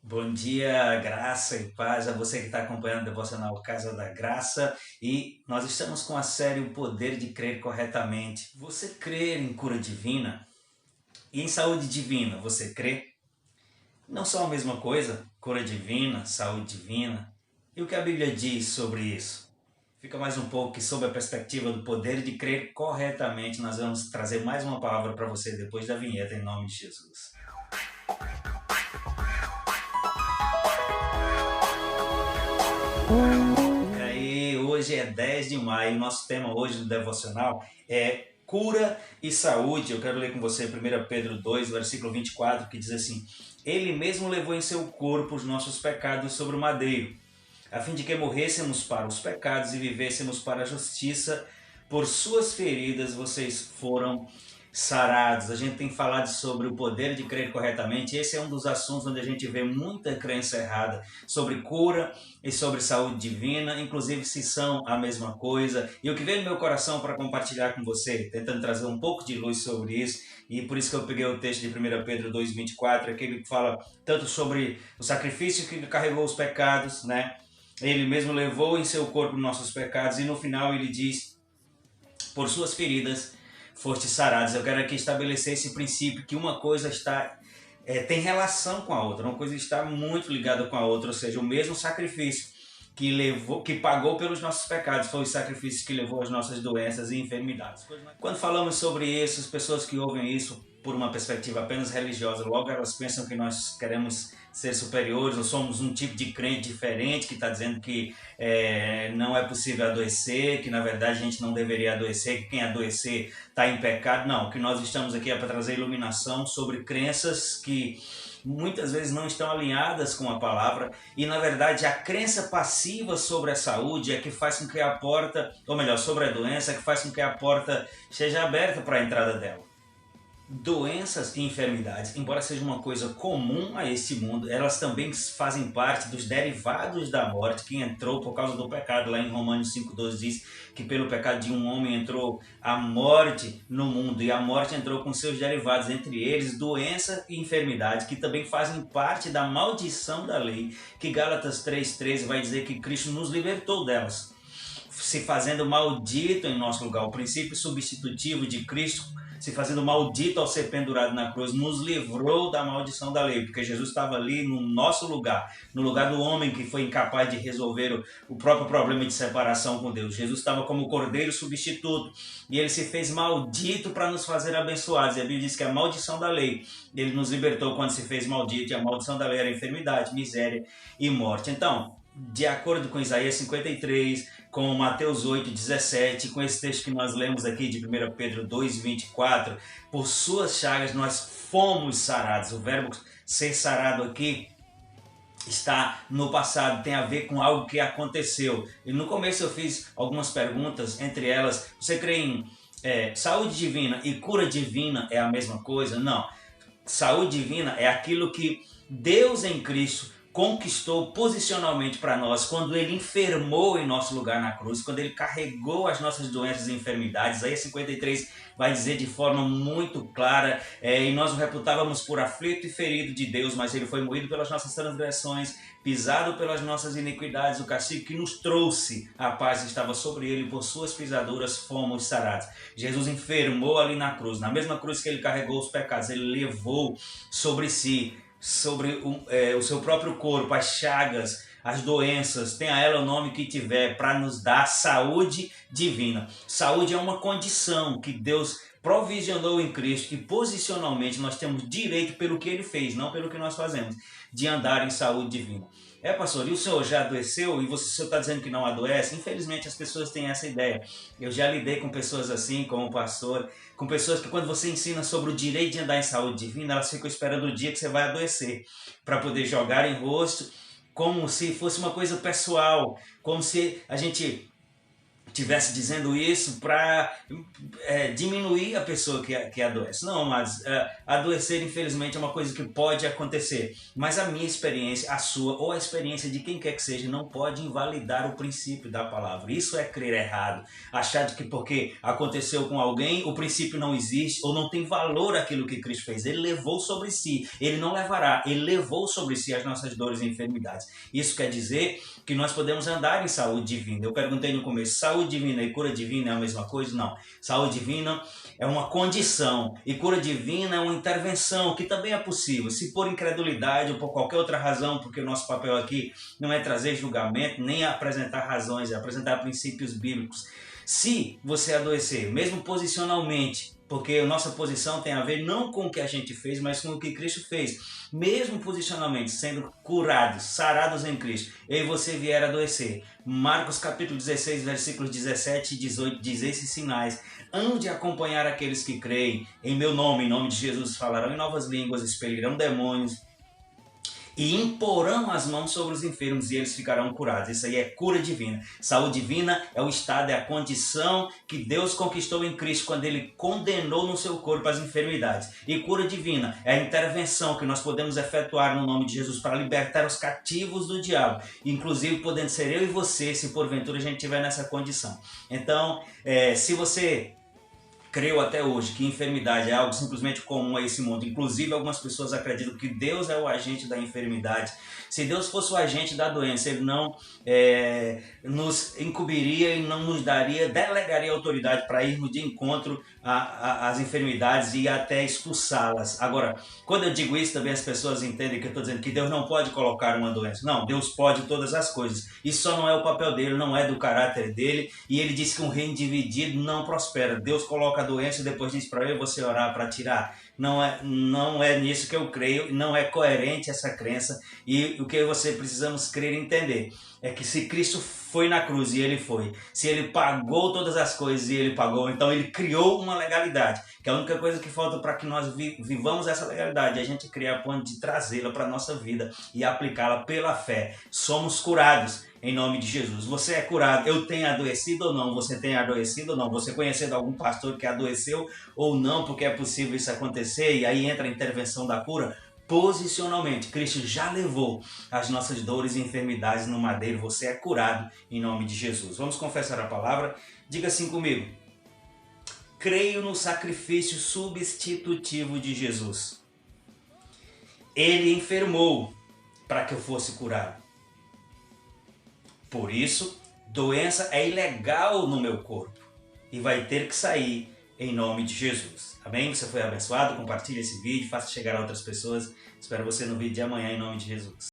Bom dia, graça e paz a você que está acompanhando o Devocional Casa da Graça, e nós estamos com a série O Poder de Crer Corretamente. Você crê em cura divina e em saúde divina, você crê? Não são a mesma coisa? Cura divina, saúde divina. E o que a Bíblia diz sobre isso? Fica mais um pouco que sob a perspectiva do poder de crer corretamente. Nós vamos trazer mais uma palavra para você depois da vinheta, em nome de Jesus. E aí, hoje é 10 de maio, nosso tema hoje do devocional é cura e saúde. Eu quero ler com você 1 Pedro 2, versículo 24, que diz assim: Ele mesmo levou em seu corpo os nossos pecados sobre o madeiro, a fim de que morrêssemos para os pecados e vivêssemos para a justiça. Por suas feridas vocês foram sarados. A gente tem falado sobre o poder de crer corretamente. Esse é um dos assuntos onde a gente vê muita crença errada sobre cura e sobre saúde divina, inclusive se são a mesma coisa. E o que veio no meu coração para compartilhar com você, tentando trazer um pouco de luz sobre isso, e por isso que eu peguei o texto de 1 Pedro 2,24, aquele que fala tanto sobre o sacrifício que carregou os pecados, né? Ele mesmo levou em seu corpo nossos pecados, e no final ele diz: por suas feridas fostes sarados. Eu quero aqui estabelecer esse princípio que uma coisa tem relação com a outra, uma coisa está muito ligada com a outra, ou seja, o mesmo sacrifício que pagou pelos nossos pecados foi o sacrifício que levou às nossas doenças e enfermidades. Quando falamos sobre isso, as pessoas que ouvem isso por uma perspectiva apenas religiosa, logo elas pensam que nós queremos ser superiores ou somos um tipo de crente diferente que está dizendo que não é possível adoecer, que na verdade a gente não deveria adoecer, que quem adoecer está em pecado. Não, o que nós estamos aqui é para trazer iluminação sobre crenças que muitas vezes não estão alinhadas com a palavra, e na verdade a crença passiva sobre a saúde é que faz com que a porta, ou melhor, sobre a doença, é que faz com que a porta seja aberta para a entrada dela. Doenças e enfermidades, embora seja uma coisa comum a este mundo, elas também fazem parte dos derivados da morte que entrou por causa do pecado. Lá em Romanos 5,12 diz que pelo pecado de um homem entrou a morte no mundo, e a morte entrou com seus derivados, entre eles doença e enfermidade, que também fazem parte da maldição da lei, que Gálatas 3,13 vai dizer que Cristo nos libertou delas, se fazendo maldito em nosso lugar. O princípio substitutivo de Cristo, se fazendo maldito ao ser pendurado na cruz, nos livrou da maldição da lei, porque Jesus estava ali no nosso lugar, no lugar do homem que foi incapaz de resolver o próprio problema de separação com Deus. Jesus estava como cordeiro substituto, e ele se fez maldito para nos fazer abençoados. E a Bíblia diz que a maldição da lei, ele nos libertou quando se fez maldito, e a maldição da lei era enfermidade, miséria e morte. Então, de acordo com Isaías 53, com Mateus 8,17, com esse texto que nós lemos aqui de 1 Pedro 2,24, por suas chagas nós fomos sarados. O verbo ser sarado aqui está no passado, tem a ver com algo que aconteceu. E no começo eu fiz algumas perguntas, entre elas: você crê em saúde divina e cura divina é a mesma coisa? Não. Saúde divina é aquilo que Deus em Cristo conquistou posicionalmente para nós quando ele enfermou em nosso lugar na cruz, quando ele carregou as nossas doenças e enfermidades. Aí 53 vai dizer de forma muito clara: e nós o reputávamos por aflito e ferido de Deus, mas ele foi moído pelas nossas transgressões, pisado pelas nossas iniquidades. O castigo que nos trouxe a paz estava sobre ele, por suas pisaduras fomos sarados. Jesus enfermou ali na cruz, na mesma cruz que ele carregou os pecados, ele levou sobre si, sobre o seu próprio corpo, as chagas, as doenças, tenha ela o nome que tiver, para nos dar saúde divina. Saúde é uma condição que Deus provisionou em Cristo, e posicionalmente nós temos direito, pelo que ele fez, não pelo que nós fazemos, de andar em saúde divina. Pastor, e o senhor já adoeceu? E o senhor está dizendo que não adoece? Infelizmente as pessoas têm essa ideia. Eu já lidei com pessoas assim, como pastor, com pessoas que quando você ensina sobre o direito de andar em saúde divina, elas ficam esperando o dia que você vai adoecer, para poder jogar em rosto, como se fosse uma coisa pessoal, como se a gente tivesse dizendo isso para diminuir a pessoa que adoece. Não, mas adoecer, infelizmente, é uma coisa que pode acontecer. Mas a minha experiência, a sua, ou a experiência de quem quer que seja, não pode invalidar o princípio da palavra. Isso é crer errado. Achar de que porque aconteceu com alguém, o princípio não existe, ou não tem valor aquilo que Cristo fez. Ele levou sobre si, ele não levará, ele levou sobre si as nossas dores e enfermidades. Isso quer dizer que nós podemos andar em saúde divina. Eu perguntei no começo, saúde divina e cura divina é a mesma coisa? Não. Saúde divina é uma condição e cura divina é uma intervenção que também é possível. Se por incredulidade ou por qualquer outra razão, porque o nosso papel aqui não é trazer julgamento, nem apresentar razões, é apresentar princípios bíblicos. Se você adoecer, mesmo posicionalmente, porque a nossa posição tem a ver não com o que a gente fez, mas com o que Cristo fez. Mesmo posicionalmente, sendo curados, sarados em Cristo, eu e você vier a adoecer. Marcos capítulo 16, versículos 17 e 18, diz esses sinais. Hão de acompanhar aqueles que creem em meu nome, em nome de Jesus, falarão em novas línguas, expelirão demônios, e imporão as mãos sobre os enfermos e eles ficarão curados. Isso aí é cura divina. Saúde divina é o estado, é a condição que Deus conquistou em Cristo quando Ele condenou no seu corpo as enfermidades. E cura divina é a intervenção que nós podemos efetuar no nome de Jesus para libertar os cativos do diabo. Inclusive podendo ser eu e você, se porventura a gente estiver nessa condição. Então, se você creu até hoje que enfermidade é algo simplesmente comum a esse mundo. Inclusive, algumas pessoas acreditam que Deus é o agente da enfermidade. Se Deus fosse o agente da doença, Ele não nos incumbiria e não nos delegaria autoridade para irmos de encontro às enfermidades e até expulsá-las. Agora, quando eu digo isso, também as pessoas entendem que eu estou dizendo que Deus não pode colocar uma doença. Não, Deus pode todas as coisas. Isso só não é o papel dele, não é do caráter dele. E ele disse que um reino dividido não prospera. Deus coloca a doença e depois diz para eu e você orar para tirar. Não é nisso que eu creio, não é coerente essa crença. E o que você precisamos crer e entender é que se Cristo foi na cruz e Ele foi, se Ele pagou todas as coisas e Ele pagou, então Ele criou uma legalidade, que é a única coisa que falta para que nós vivamos essa legalidade, é a gente criar a ponto de trazê-la para a nossa vida e aplicá-la pela fé. Somos curados em nome de Jesus. Você é curado, eu tenho adoecido ou não, você tem adoecido ou não, você conhecendo algum pastor que adoeceu ou não, porque é possível isso acontecer, e aí entra a intervenção da cura. Posicionalmente, Cristo já levou as nossas dores e enfermidades no madeiro, você é curado em nome de Jesus. Vamos confessar a palavra? Diga assim comigo: creio no sacrifício substitutivo de Jesus. Ele enfermou para que eu fosse curado. Por isso, doença é ilegal no meu corpo e vai ter que sair em nome de Jesus. Amém? Você foi abençoado? Compartilhe esse vídeo, faça chegar a outras pessoas. Espero você no vídeo de amanhã em nome de Jesus.